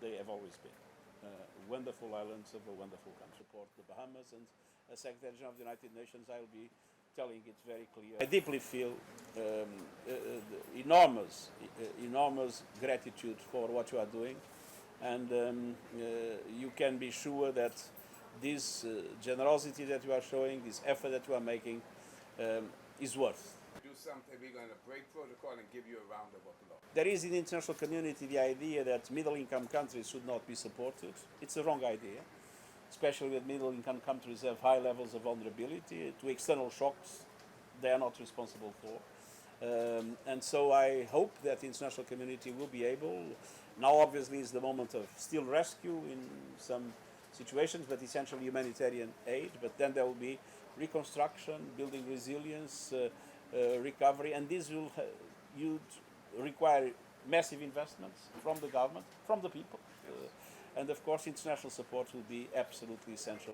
they have always been. Wonderful islands of a wonderful country. Support the Bahamas, and as Secretary-General of the United Nations, I will be telling it very clear. I deeply feel enormous gratitude for what you are doing, and you can be sure that this generosity that you are showing, this effort that you are making, is worth. Do something, we're going to break protocol and give you a round of applause. There is in the international community the idea that middle-income countries should not be supported. It's a wrong idea, especially that middle-income countries have high levels of vulnerability to external shocks they are not responsible for. And so I hope that the international community will be able, now obviously is the moment of still rescue in some situations, but essentially humanitarian aid, but then there will be reconstruction, building resilience, recovery, and this will require massive investments from the government, from the people, and of course international support will be absolutely essential.